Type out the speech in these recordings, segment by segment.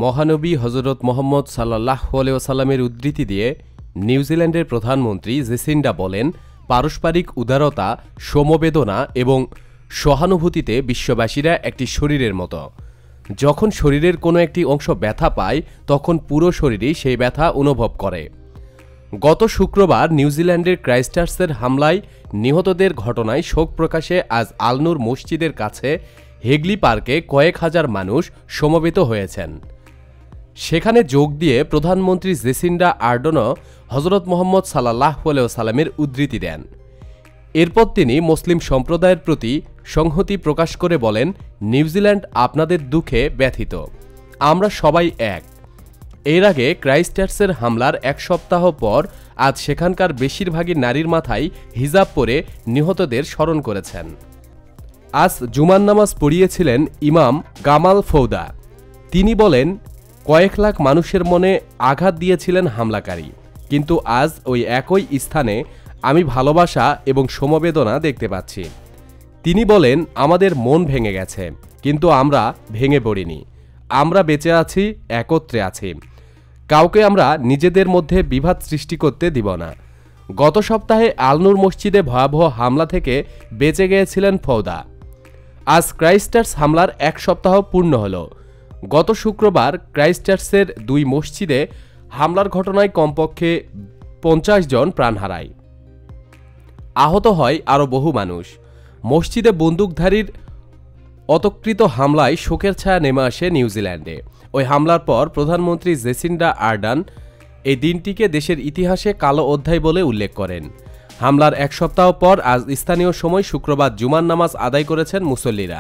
মহানবী হযরত মুহাম্মদ সাল্লাল্লাহু আলাইহি ওয়াসাল্লামের উদ্ধৃতি দিয়ে নিউজিল্যান্ডের প্রধানমন্ত্রী জেসিন্ডা বলেন, পারস্পরিক উদারতা, সমবেদনা এবং সহানুভূতিতে বিশ্ববাসীরা একটি শরীরের মতো। যখন শরীরের কোনো একটি অংশ ব্যথা পায় তখন পুরো শরীরই সেই ব্যথা অনুভব করে। গত শুক্রবার নিউজিল্যান্ডের ক্রাইস্টচার্চের হামলায় নিহতদের ঘটনায় শোক প্রকাশে আজ আল-নূর মসজিদের কাছে হেগলি পার্কে কয়েক হাজার মানুষ সমবেত হয়েছেন। সেখানে যোগ দিয়ে প্রধানমন্ত্রী জেসিন্ডা আর্ডনও হযরত মুহাম্মদ সাল্লাল্লাহু আলাইহি ওয়াসাল্লামের উদ্ধৃতি দেন। এরপর তিনি মুসলিম সম্প্রদায়ের প্রতি সংহতি প্রকাশ করে বলেন, নিউজিল্যান্ড আপনাদের দুঃখে ব্যথিত, আমরা সবাই এক। এর আগে ক্রাইস্টচার্চের হামলার এক সপ্তাহ পর আজ সেখানকার বেশিরভাগই নারীর মাথায় হিজাব পরে নিহতদের স্মরণ করেছেন। আজ জুমার নামাজ পড়িয়েছিলেন ইমাম গামাল ফৌদা। তিনি বলেন, কয়েক লাখ মানুষের মনে আঘাত দিয়েছিলেন হামলাকারী, কিন্তু আজ ওই একই স্থানে আমি ভালোবাসা এবং সমবেদনা দেখতে পাচ্ছি। তিনি বলেন, আমাদের মন ভেঙে গেছে, কিন্তু আমরা ভেঙে পড়িনি। আমরা বেঁচে আছি, একত্রে আছি। কাউকে আমরা নিজেদের মধ্যে বিভাদ সৃষ্টি করতে দিব না। গত সপ্তাহে আল-নূর মসজিদে ভয়াবহ হামলা থেকে বেঁচে গিয়েছিলেন ফৌদা। আজ ক্রাইস্টচার্চ হামলার এক সপ্তাহ পূর্ণ হল। গত শুক্রবার ক্রাইস্টচার্চের 2 মসজিদে হামলার ঘটনায় কমপক্ষে 50 জন প্রাণ হারায়। আহত হয় আরও বহু মানুষ। মসজিদে বন্দুকধারীর অতর্কিত হামলায় শোকের ছায়া নেমে আসে নিউজিল্যান্ডে। ওই হামলার পর প্রধানমন্ত্রী জেসিন্ডা আর্ডান এই দিনটিকে দেশের ইতিহাসে কালো অধ্যায় বলে উল্লেখ করেন। হামলার এক সপ্তাহ পর আজ স্থানীয় সময় শুক্রবার জুমার নামাজ আদায় করেছেন মুসল্লিরা।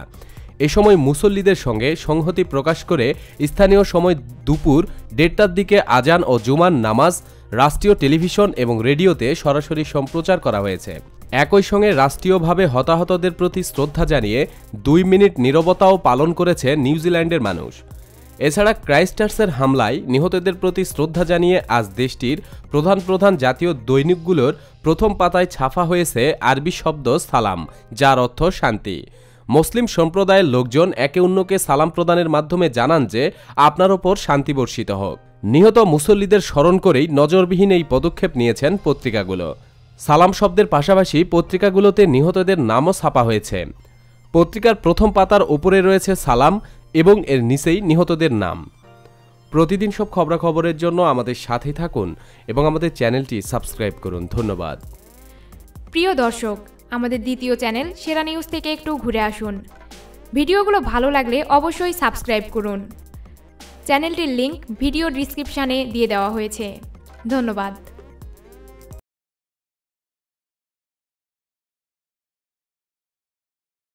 এ সময় মুসল্লিদের সঙ্গে সংহতি প্রকাশ করে স্থানীয় সময় দুপুর 1:30টার দিকে আজান ও জুমার নামাজ রাষ্ট্রীয় টেলিভিশন এবং রেডিওতে সরাসরি সম্প্রচার করা হয়েছে। একই সঙ্গে রাষ্ট্রীয়ভাবে হতাহতদের প্রতি শ্রদ্ধা জানিয়ে 2 মিনিট নীরবতাও পালন করেছে নিউজিল্যান্ডের মানুষ। এছাড়া ক্রাইস্টচার্চের হামলায় নিহতদের প্রতি শ্রদ্ধা জানিয়ে আজ দেশটির প্রধান জাতীয় দৈনিকগুলোর প্রথম পাতায় ছাপা হয়েছে আরবি শব্দ সালাম, যার অর্থ শান্তি। মুসলিম সম্প্রদায়ের লোকজন একে অন্যকে সালাম প্রদানের মাধ্যমে জানান যে আপনার ওপর শান্তি বর্ষিত হোক। নিহত মুসল্লিদের স্মরণ করেই নজরবিহীন এই পদক্ষেপ নিয়েছেন পত্রিকাগুলো। সালাম শব্দের পাশাপাশি পত্রিকাগুলোতে নিহতদের নামও ছাপা হয়েছে। পত্রিকার প্রথম পাতার ওপরে রয়েছে সালাম এবং এর নিচেই নিহতদের নাম। প্রতিদিন সব খবরাখবরের জন্য আমাদের সাথে থাকুন এবং আমাদের চ্যানেলটি সাবস্ক্রাইব করুন। ধন্যবাদ। প্রিয় দর্শক, আমাদের দ্বিতীয় চ্যানেল সেরা নিউজ থেকে একটু ঘুরে আসুন। ভিডিওগুলো ভালো লাগলে অবশ্যই সাবস্ক্রাইব করুন। চ্যানেলটির লিংক ভিডিও ডিসক্রিপশানে দিয়ে দেওয়া হয়েছে। ধন্যবাদ।